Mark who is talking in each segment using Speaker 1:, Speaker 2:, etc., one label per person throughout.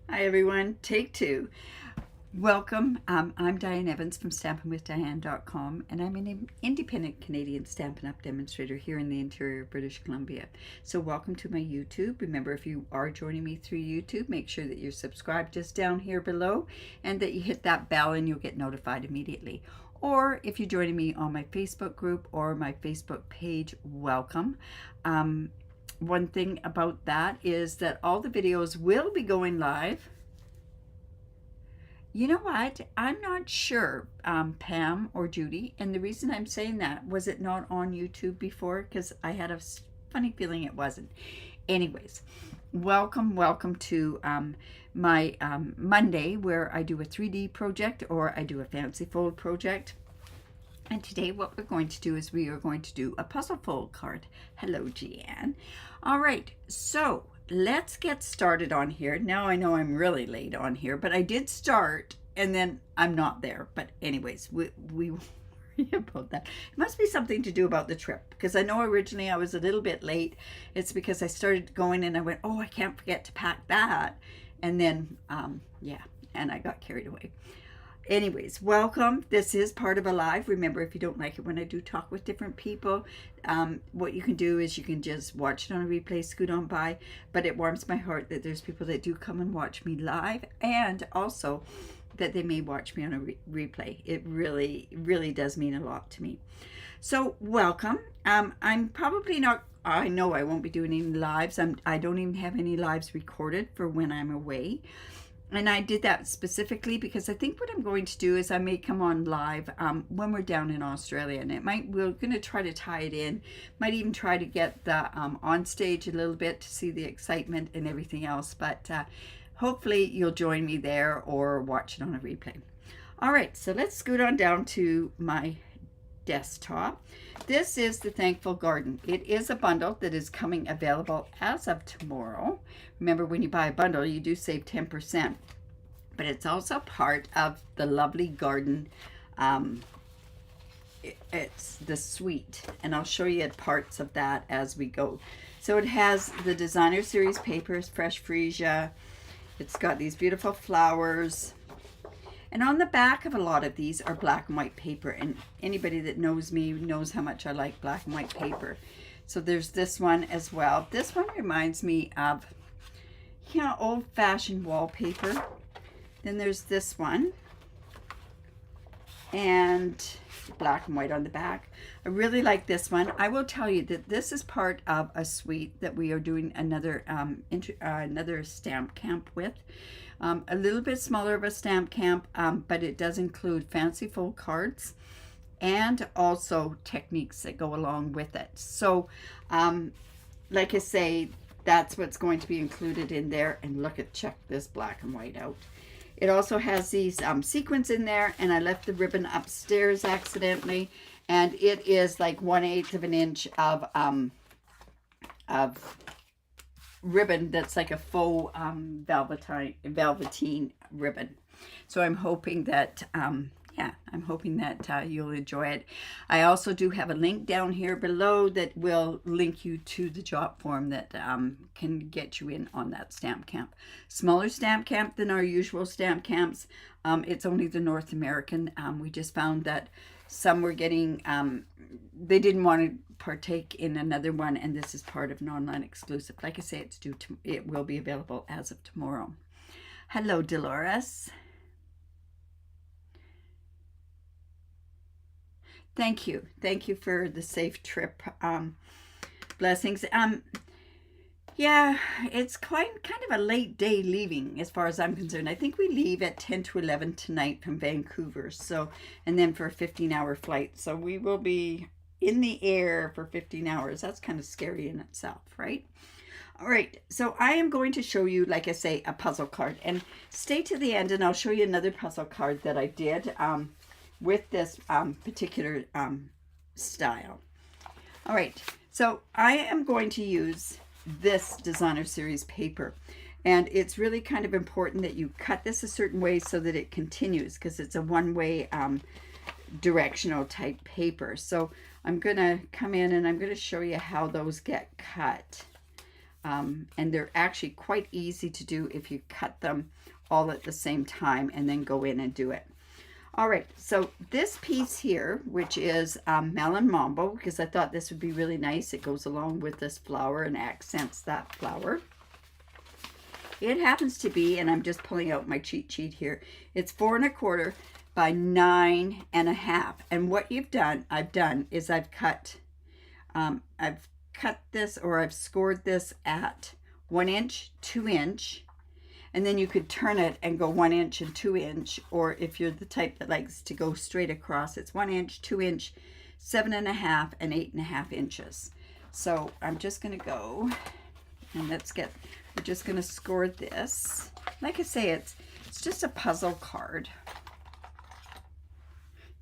Speaker 1: Hi everyone, take two. Welcome. I'm Diane Evans from stampinwithdiane.com, and I'm an independent Canadian Stampin' Up demonstrator here in the interior of British Columbia. So welcome to my YouTube. Remember, if you are joining me through YouTube, make sure that you're subscribed just down here below and that you hit that bell and you'll get notified immediately. Or if you're joining me on my Facebook group or my Facebook page, welcome. One thing about that is that all the videos will be going live. You know what? I'm not sure, Pam or Judy, and the reason I'm saying that, was it not on YouTube before? Because I had a funny feeling it wasn't. Anyways, welcome to my Monday, where I do a 3D project or I do a fancy fold project. And today what we're going to do is we are going to do a puzzle fold card. Hello, Jeanne. All right, so let's get started on here. Now I know I'm really late on here, but I did start and then I'm not there. But anyways, we worry about that. It must be something to do about the trip, because I know originally I was a little bit late. It's because I started going and I went, oh, I can't forget to pack that. And then, yeah, and I got carried away. Anyways, welcome. This is part of a live. Remember, if you don't like it when I do talk with different people, what you can do is you can just watch it on a replay, scoot on by. But it warms my heart that there's people that do come and watch me live, and also that they may watch me on a replay. It really does mean a lot to me. So welcome. I'm probably not, I know I won't be doing any lives. I don't even have any lives recorded for when I'm away. And I did that specifically because I think what I'm going to do is I may come on live when we're down in Australia, and we're going to try to tie it in. Might even try to get the on stage a little bit to see the excitement and everything else. But hopefully you'll join me there or watch it on a replay. All right, so let's scoot on down to my desktop. This is the Thankful Garden. It is a bundle that is coming available as of tomorrow. Remember, when you buy a bundle, you do save 10%, but it's also part of the lovely garden. It's the suite, and I'll show you parts of that as we go. So it has the designer series papers, fresh freesia. It's got these beautiful flowers. And on the back of a lot of these are black and white paper, and anybody that knows me knows how much I like black and white paper. So there's this one as well. This one reminds me of, you know, old-fashioned wallpaper. Then there's this one, and black and white on the back. I really like this one. I will tell you that this is part of a suite that we are doing another stamp camp with. A little bit smaller of a stamp camp, but it does include fancy fold cards and also techniques that go along with it. So like I say, that's what's going to be included in there. And look at, check this black and white out. It also has these sequins in there, and I left the ribbon upstairs accidentally, and it is like 1/8 of an inch of ribbon that's like a faux velveteen ribbon. So I'm hoping that I'm hoping that you'll enjoy it. I also do have a link down here below that will link you to the job form that can get you in on that stamp camp. Smaller stamp camp than our usual stamp camps. It's only the North American. We just found that some were getting, they didn't want to partake in another one, and this is part of an online exclusive. Like I say, it will be available as of tomorrow. Hello, Dolores. Thank you for the safe trip. Blessings. Yeah, it's kind of a late day leaving as far as I'm concerned. I think we leave at 10 to 11 tonight from Vancouver, so, and then for a 15-hour flight. So we will be in the air for 15 hours. That's kind of scary in itself, right? All right, so I am going to show you, like I say, a puzzle card, and stay to the end and I'll show you another puzzle card that I did with this particular style. All right, so I am going to use this designer series paper, and it's really kind of important that you cut this a certain way so that it continues, because it's a one-way directional type paper. So I'm gonna come in and I'm gonna show you how those get cut. And they're actually quite easy to do if you cut them all at the same time and then go in and do it. All right, so this piece here, which is Melon Mambo, because I thought this would be really nice. It goes along with this flower and accents that flower. It happens to be, and I'm just pulling out my cheat sheet here, it's 4 1/4 by 9 1/2. And what I've done is I've cut this, or I've scored this at 1 inch, 2 inch, and then you could turn it and go 1 inch and 2 inch, or if you're the type that likes to go straight across, it's 1 inch, 2 inch, 7 1/2, and 8 1/2 inches. So I'm just going to go, and we're just going to score this. Like I say, it's just a puzzle card.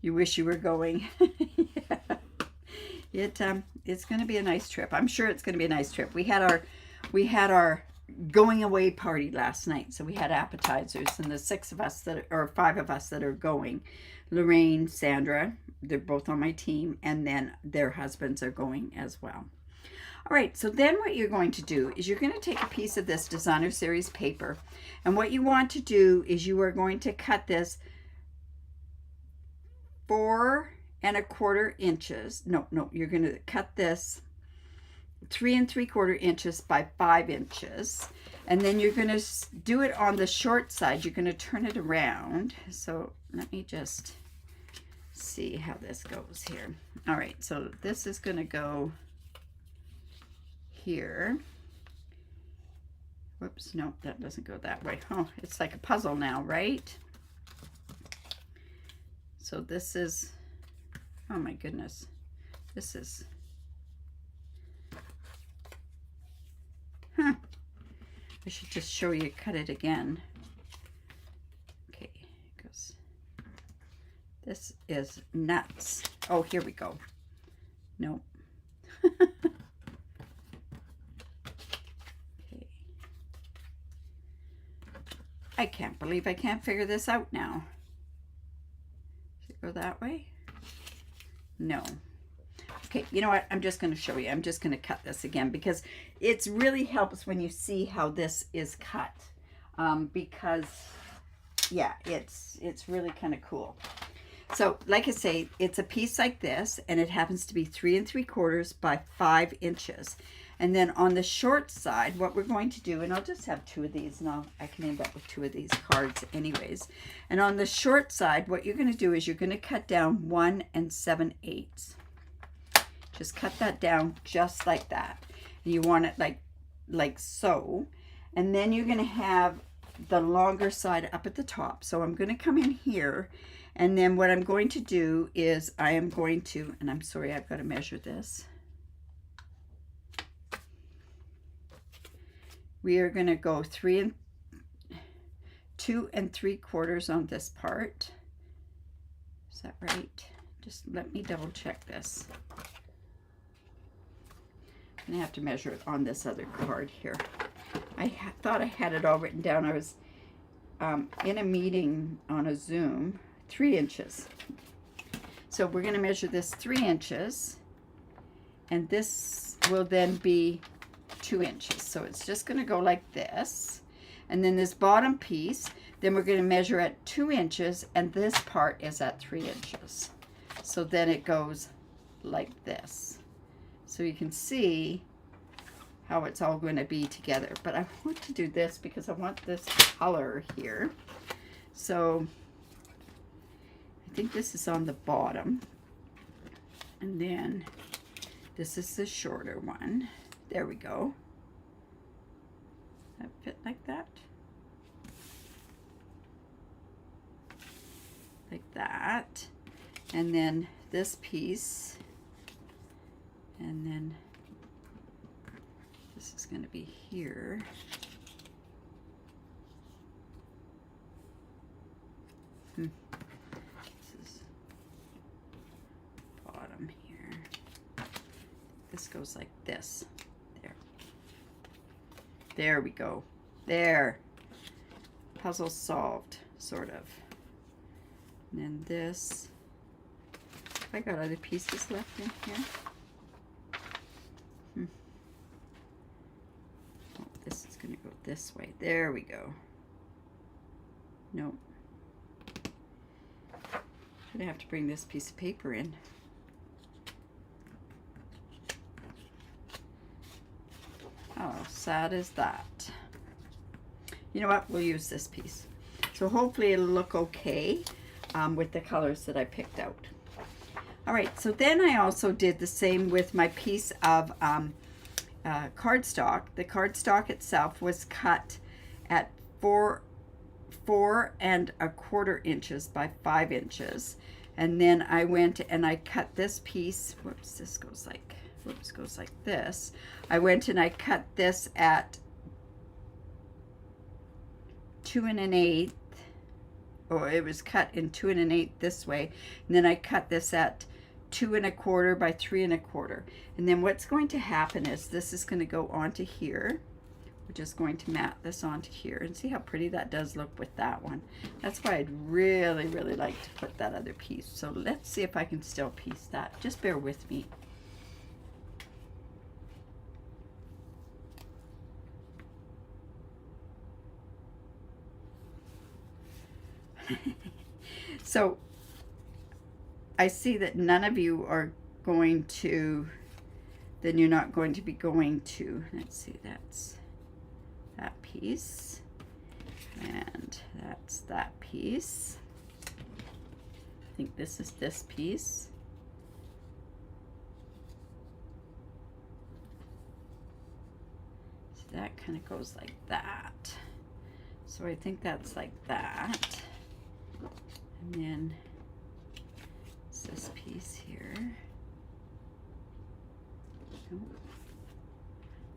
Speaker 1: You wish you were going. Yeah. It's going to be a nice trip. I'm sure it's going to be a nice trip. We had our going away party last night, so we had appetizers, and the 5 of us that are going, Lorraine, Sandra, they're both on my team, and then their husbands are going as well. All right, so then what you're going to do is you're going to take a piece of this designer series paper, and what you want to do is you are going to cut this 4 1/4 inches. No, you're going to cut this 3 3/4 inches by 5 inches, and then you're going to do it on the short side. You're going to turn it around. So let me just see how this goes here. All right, so this is going to go here. Whoops, no, that doesn't go that way. Oh, it's like a puzzle now, right? So this is, oh my goodness, this is, I should just show you, cut it again. Okay, because this is nuts. Oh, here we go. Nope. Okay. I can't believe I can't figure this out now. Should it go that way? No. Okay, you know what? I'm just going to show you. I'm just going to cut this again because it really helps when you see how this is cut. Because, yeah, it's really kind of cool. So, like I say, it's a piece like this, and it happens to be 3 3/4 by 5 inches. And then on the short side, what we're going to do, and I'll just have 2 of these, and I can end up with 2 of these cards anyways. And on the short side, what you're going to do is you're going to cut down 1 7/8. Just cut that down just like that. And you want it like so. And then you're going to have the longer side up at the top. So I'm going to come in here, and then what I'm going to do is I am going to, and I'm sorry, I've got to measure this. We are going to go 2 3/4 on this part. Is that right? Just let me double check this. I'm going to have to measure it on this other card here. I thought I had it all written down. I was in a meeting on a Zoom. 3 inches. So we're going to measure this 3 inches, and this will then be 2 inches. So it's just going to go like this, and then this bottom piece, then we're going to measure at 2 inches, and this part is at 3 inches. So then it goes like this. So you can see how it's all going to be together. But I want to do this because I want this color here. So I think this is on the bottom, and then this is the shorter one. There we go. That fit like that. Like that. And then this piece, and then this is going to be here. This is bottom here. This goes like this. There we go. There. Puzzle solved, sort of. And then this. I got other pieces left in here. going to go this way. There we go. Nope. I'm going to have to bring this piece of paper in. How sad is that? You know what? We'll use this piece. So hopefully it'll look okay with the colors that I picked out. All right, so then I also did the same with my piece of cardstock. The cardstock itself was cut at 4.25 inches by 5 inches. And then I went and I cut this piece. Whoops, this goes like, whoops, goes like this. I went and I cut this at 2 1/8. Or it was cut in 2 1/8 this way. And then I cut this at 2 1/4 by 3 1/4. And then what's going to happen is this is going to go onto here. We're just going to mat this onto here and see how pretty that does look with that one. That's why I'd really, really like to put that other piece. So let's see if I can still piece that. Just bear with me. So I see that none of you are going to, then you're not going to be going to, let's see, that's that piece, and that's that piece. I think this is this piece. So that kind of goes like that. So I think that's like that. And then it's this piece here. Nope.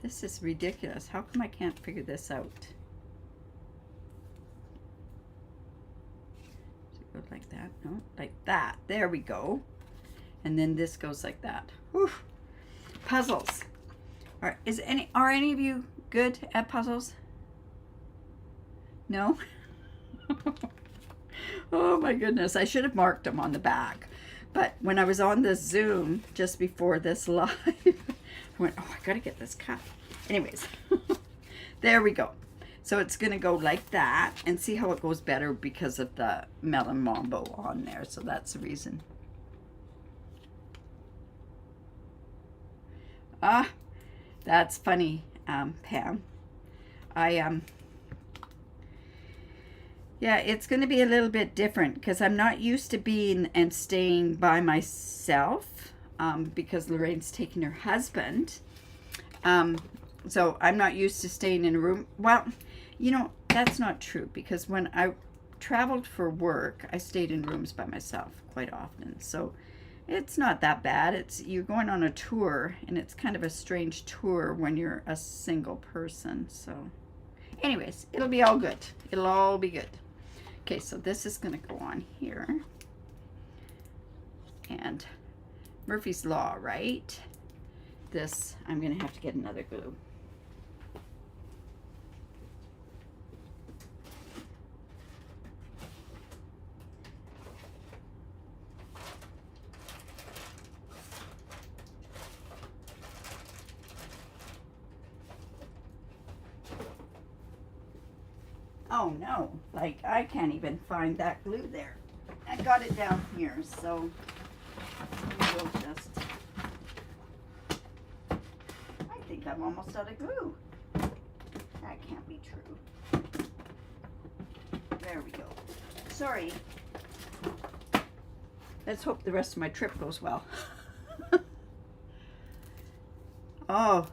Speaker 1: This is ridiculous. How come I can't figure this out? Does it go like that? No, like that. There we go. And then this goes like that. Whew. Puzzles. Are any of you good at puzzles? No? Oh my goodness, I should have marked them on the back. But when I was on the Zoom just before this live, I went, oh, I gotta get this cut. Anyways, there we go. So it's gonna go like that, and see how it goes better because of the melon mambo on there. So that's the reason. Ah, that's funny, Pam. Yeah, it's going to be a little bit different because I'm not used to being and staying by myself because Lorraine's taking her husband. So I'm not used to staying in a room. Well, you know, that's not true because when I traveled for work, I stayed in rooms by myself quite often. So it's not that bad. You're going on a tour, and it's kind of a strange tour when you're a single person. So anyways, it'll be all good. It'll all be good. Okay, so this is going to go on here. And Murphy's Law, right? This, I'm going to have to get another glue. Oh no, like I can't even find that glue there. I got it down here, so we'll just, I think I'm almost out of glue. That can't be true. There we go. Sorry. Let's hope the rest of my trip goes well. Oh,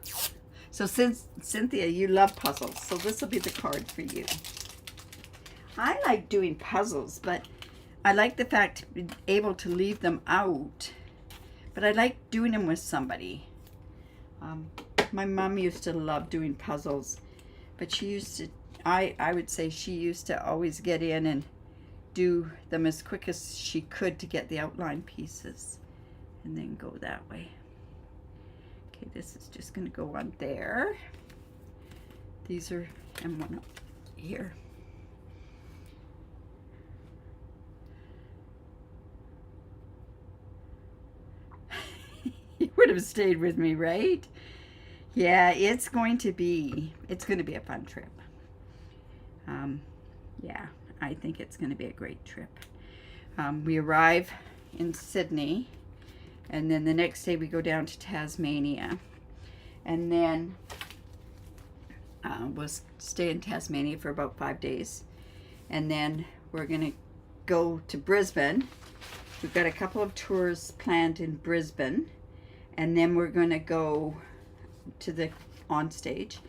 Speaker 1: so since Cynthia, you love puzzles, so this will be the card for you. I like doing puzzles, but I like the fact to be able to leave them out. But I like doing them with somebody. My mom used to love doing puzzles, but she used to, I would say she used to always get in and do them as quick as she could to get the outline pieces and then go that way. Okay, this is just going to go on there. These are, and one up here. You would have stayed with me, right? Yeah, it's going to be a fun trip. Yeah, I think it's going to be a great trip. We arrive in Sydney, and then the next day we go down to Tasmania, and then we'll stay in Tasmania for about 5 days, and then we're going to go to Brisbane. We've got a couple of tours planned in Brisbane, and then we're going to go to the on stage,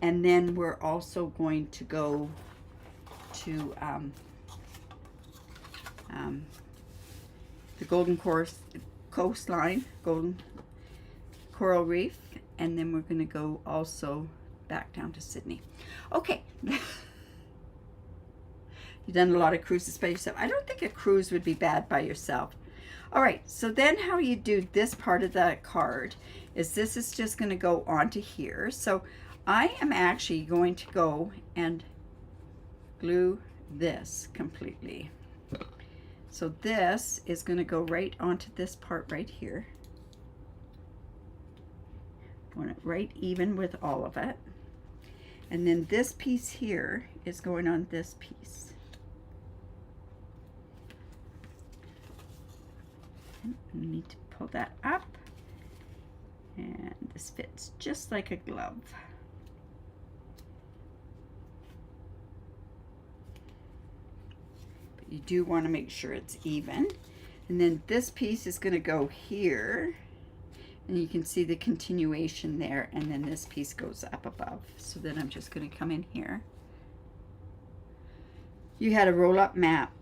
Speaker 1: and then we're also going to go to the coastline, Golden Coral Reef, and then we're going to go also back down to Sydney. Okay. You've done a lot of cruises by yourself. I don't think a cruise would be bad by yourself. All right, so then how you do this part of the card is this is just going to go onto here. So I am actually going to go and glue this completely. So this is going to go right onto this part right here. Want it right even with all of it. And then this piece here is going on this piece. And we need to pull that up. And this fits just like a glove. But you do want to make sure it's even. And then this piece is going to go here. And you can see the continuation there, and then this piece goes up above. So then I'm just going to come in here. You had a roll-up map.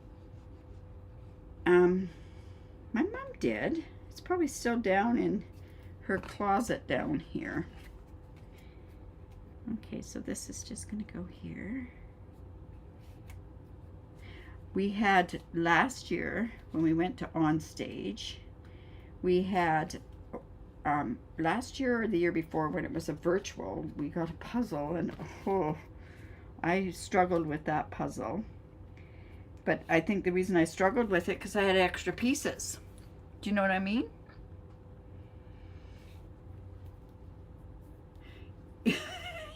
Speaker 1: My mom did. It's probably still down in her closet down here. Okay, so this is just going to go here. We had last year when we went to On Stage, we had last year or the year before when it was a virtual, we got a puzzle, and oh, I struggled with that puzzle. But I think the reason I struggled with it because I had extra pieces. Do you know what I mean?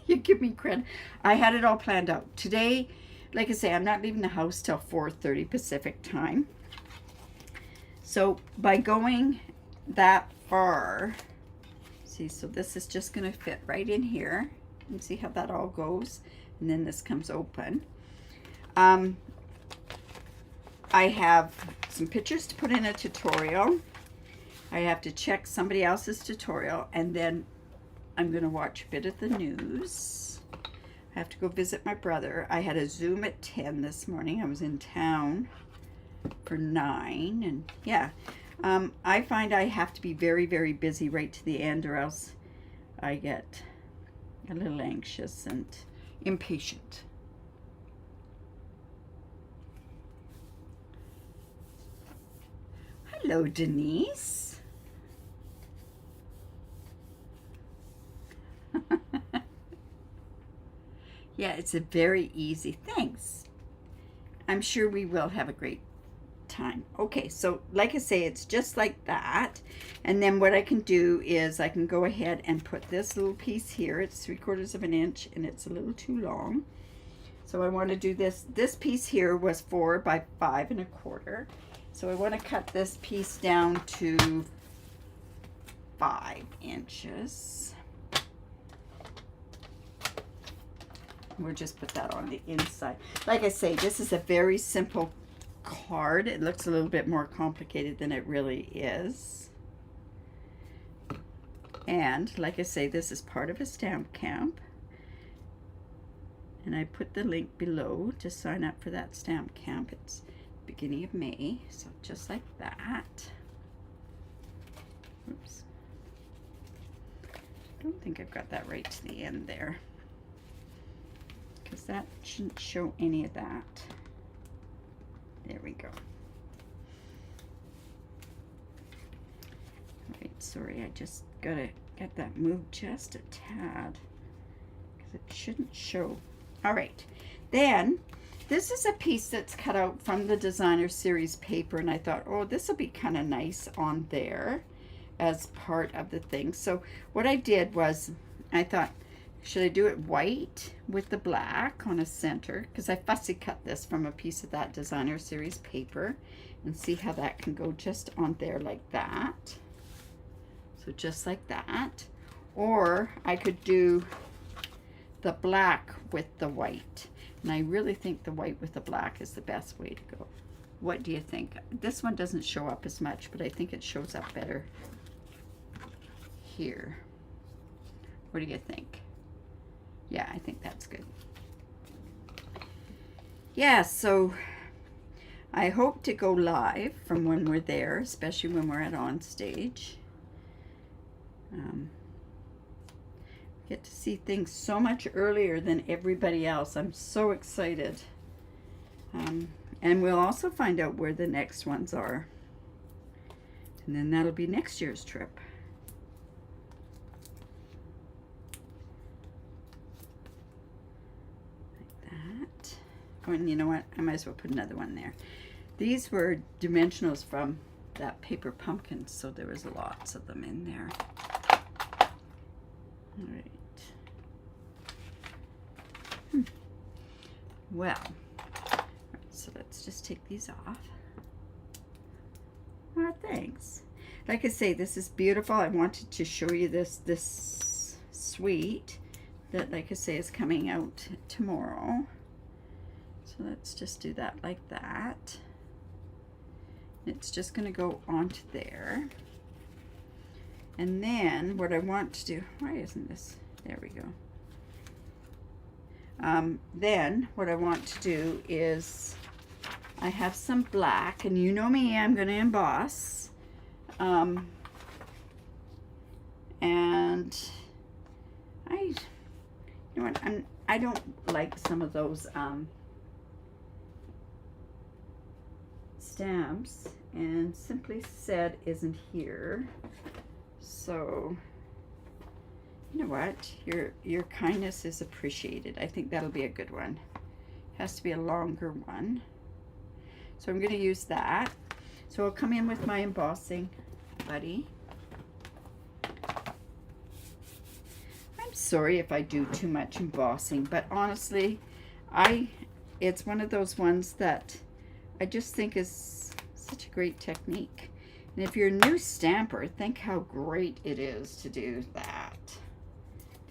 Speaker 1: You give me credit. I had it all planned out. Today, like I say, I'm not leaving the house till 4:30 Pacific time. So by going that far, see, so this is just going to fit right in here. And see how that all goes? And then this comes open. I have some pictures to put in a tutorial. I have to check somebody else's tutorial, and then I'm going to watch a bit of the news. I have to go visit my brother. I had a Zoom at 10 this morning. I was in town for 9, and yeah. I find I have to be very, very busy right to the end, or else I get a little anxious and impatient. Hello, Denise. Yeah, it's a very easy. Thanks. I'm sure we will have a great time. Okay, so like I say, it's just like that. And then what I can do is I can go ahead and put this little piece here. It's 3/4 of an inch and it's a little too long. So I want to do this. This piece here was 4 by 5 1/4. So I want to cut this piece down to 5 inches. We'll just put that on the inside. Like I say, this is a very simple card. It looks a little bit more complicated than it really is. And like I say, this is part of a stamp camp. And I put the link below to sign up for that stamp camp. It's beginning of May, so just like that. Oops. I don't think I've got that right to the end there, because that shouldn't show any of that. There we go. All right, sorry, I just gotta get that moved just a tad, because it shouldn't show. All right, then this is a piece that's cut out from the designer series paper, and I thought, oh, this will be kind of nice on there as part of the thing. So what I did was I thought, should I do it white with the black on a center? Because I fussy cut this from a piece of that designer series paper, and see how that can go just on there like that. So just like that. Or I could do the black with the white. And I really think the white with the black is the best way to go. What do you think? This one doesn't show up as much, but I think it shows up better here. What do you think? Yeah, I think that's good. Yeah, so I hope to go live from when we're there, especially when we're at on stage. Get to see things so much earlier than everybody else. I'm so excited. And we'll also find out where the next ones are. And then that'll be next year's trip. Like that. Oh, and you know what? I might as well put another one there. These were dimensionals from that paper pumpkin, so there was lots of them in there. All right. Well, so let's just take these off. Oh, thanks. Like I say, this is beautiful. I wanted to show you this suite that, like I say, is coming out tomorrow. So let's just do that like that. It's just going to go onto there. And then what I want to do, why isn't this? There we go. Then what I want to do is, I have some black, and you know me, I'm going to emboss. And you know what, I don't like some of those stamps, and Simply Said isn't here. So, you know what? Your kindness is appreciated. I think that'll be a good one. Has to be a longer one. So I'm going to use that. So I'll come in with my embossing buddy. I'm sorry if I do too much embossing, but honestly, it's one of those ones that I just think is such a great technique. And if you're a new stamper, think how great it is to do that.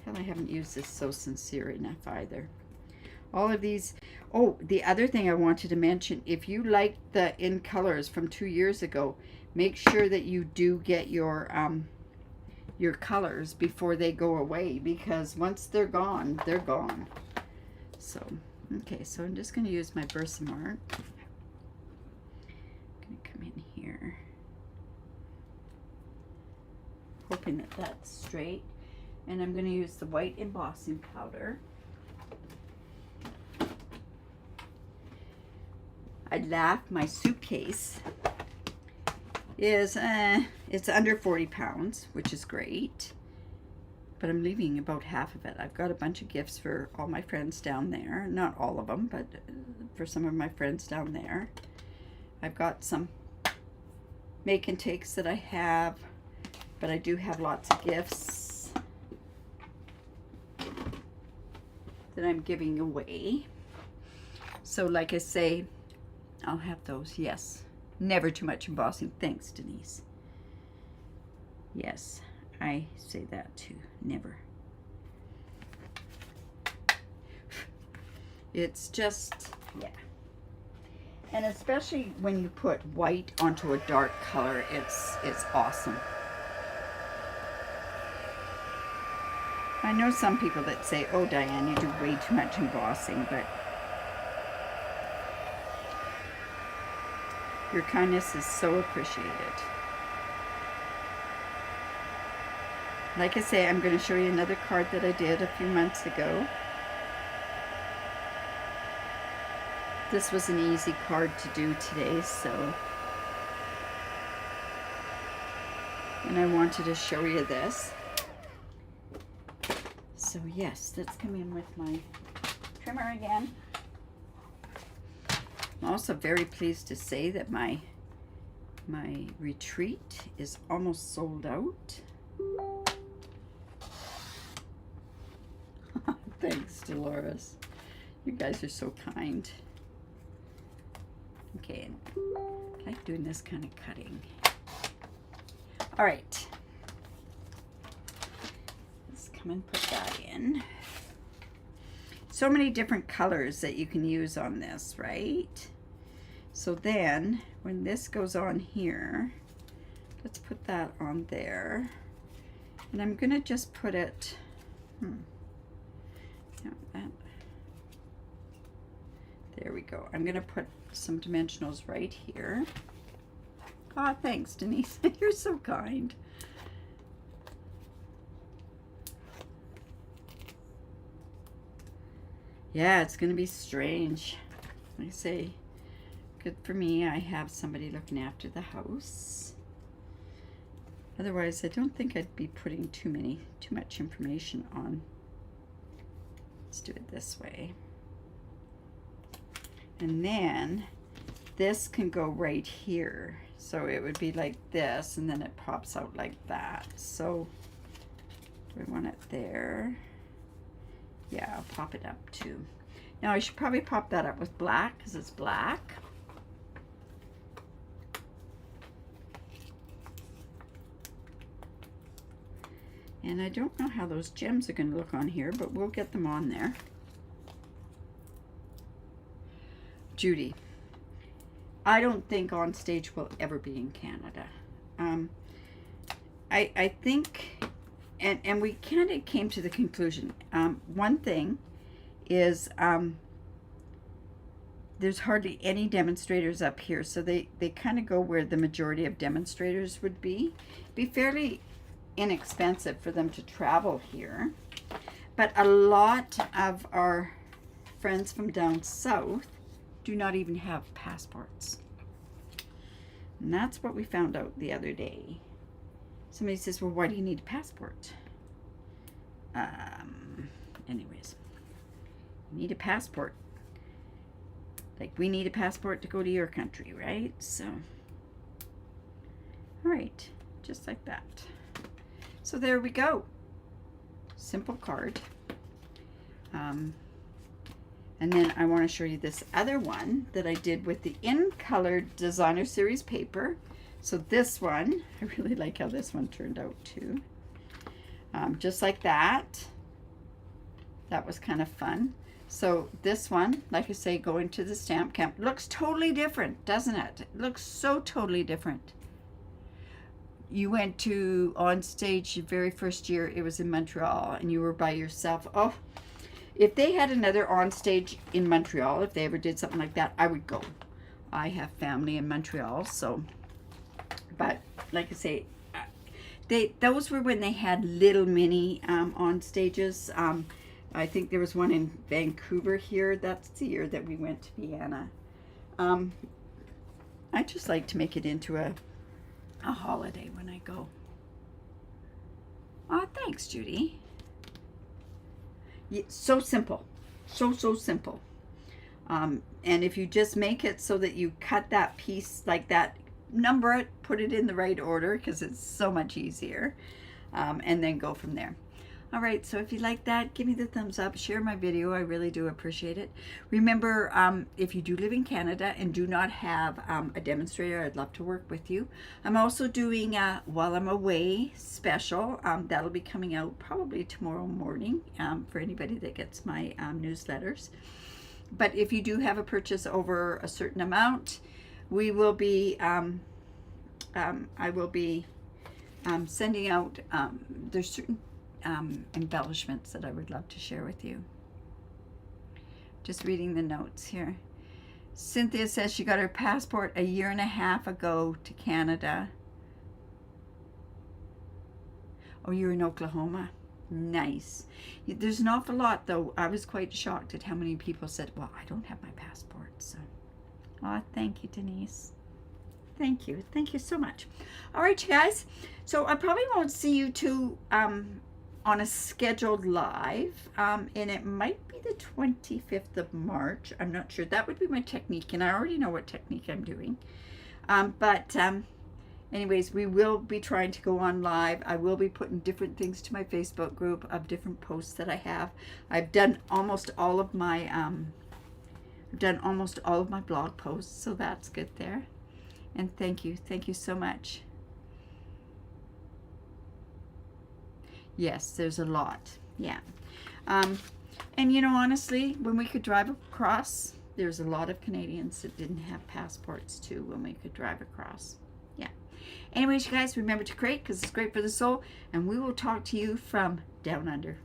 Speaker 1: Tell I haven't used this So Sincere enough either. All of these. Oh, the other thing I wanted to mention, if you like the In Colors from 2 years ago, make sure that you do get your colors before they go away, because once they're gone, they're gone. So, okay, so I'm just going to use my Versamark. I'm going to come in here, hoping that that's straight. And I'm going to use the white embossing powder. I laugh, my suitcase is, it's under 40 pounds, which is great. But I'm leaving about half of it. I've got a bunch of gifts for all my friends down there. Not all of them, but for some of my friends down there. I've got some make and takes that I have, but I do have lots of gifts that I'm giving away. So like I say, I'll have those. Yes, never too much embossing. Thanks, Denise. Yes, I say that too. Never. It's just, yeah. And especially when you put white onto a dark color, it's awesome. I know some people that say, oh, Diane, you do way too much embossing, but your kindness is so appreciated. Like I say, I'm going to show you another card that I did a few months ago. This was an easy card to do today, so. And I wanted to show you this. So yes, let's come in with my trimmer again. I'm also very pleased to say that my retreat is almost sold out. Thanks, Dolores. You guys are so kind. Okay, I like doing this kind of cutting. All right. Let's come and put that in. So many different colors that you can use on this, right? So then, when this goes on here, let's put that on there. And I'm gonna just put it, there we go. I'm gonna put some dimensionals right here. Oh, thanks, Denise. You're so kind. Yeah, it's gonna be strange. Like I say, good for me. I have somebody looking after the house. Otherwise, I don't think I'd be putting too much information on. Let's do it this way. And then this can go right here. So it would be like this, and then it pops out like that. So do we want it there? Yeah, I'll pop it up too. Now I should probably pop that up with black because it's black. And I don't know how those gems are going to look on here, but we'll get them on there. Judy, I don't think On Stage will ever be in Canada. I think, and we kind of came to the conclusion. One thing is there's hardly any demonstrators up here, so they kind of go where the majority of demonstrators would be. Be fairly inexpensive for them to travel here, but a lot of our friends from down south do not even have passports. And that's what we found out the other day. Somebody says, well, why do you need a passport? Anyways, you need a passport. Like we need a passport to go to your country, right? So, all right, just like that. So there we go. Simple card. And then I want to show you this other one that I did with the In Color Designer Series paper. So this one, I really like how this one turned out too. Just like that. That was kind of fun. So this one, like I say, going to the stamp camp, looks totally different, doesn't it? It looks so totally different. You went to On Stage the very first year, it was in Montreal, and you were by yourself. Oh, if they had another On Stage in Montreal, if they ever did something like that, I would go. I have family in Montreal, so, but like I say, those were when they had little mini On Stages. I think there was one in Vancouver here. That's the year that we went to Vienna. I just like to make it into a holiday when I go. Oh, thanks, Judy. Yeah, so simple. So simple. And if you just make it so that you cut that piece like that, number it, put it in the right order because it's so much easier, and then go from there. All right, so if you like that, give me the thumbs up, share my video. I really do appreciate it. Remember, if you do live in Canada and do not have a demonstrator, I'd love to work with you. I'm also doing a While I'm Away special. That'll be coming out probably tomorrow morning for anybody that gets my newsletters. But if you do have a purchase over a certain amount, we will be, I will be sending out, there's certain embellishments that I would love to share with you. Just reading the notes here. Cynthia says she got her passport a year and a half ago to Canada. Oh, you're in Oklahoma. Nice. There's an awful lot, though. I was quite shocked at how many people said, well, I don't have my passport. So, oh, thank you, Denise. Thank you. Thank you so much. All right, you guys. So I probably won't see you two on a scheduled live, and it might be the 25th of March. I'm not sure. That would be my technique, and I already know what technique I'm doing. But anyways, we will be trying to go on live. I will be putting different things to my Facebook group of different posts that I have. I've done almost all of my blog posts, so that's good there. And thank you so much. Yes, there's a lot. Yeah. And you know, honestly, when we could drive across, there's a lot of Canadians that didn't have passports too when we could drive across. Yeah. Anyways, you guys, remember to create because it's great for the soul, and we will talk to you from down under.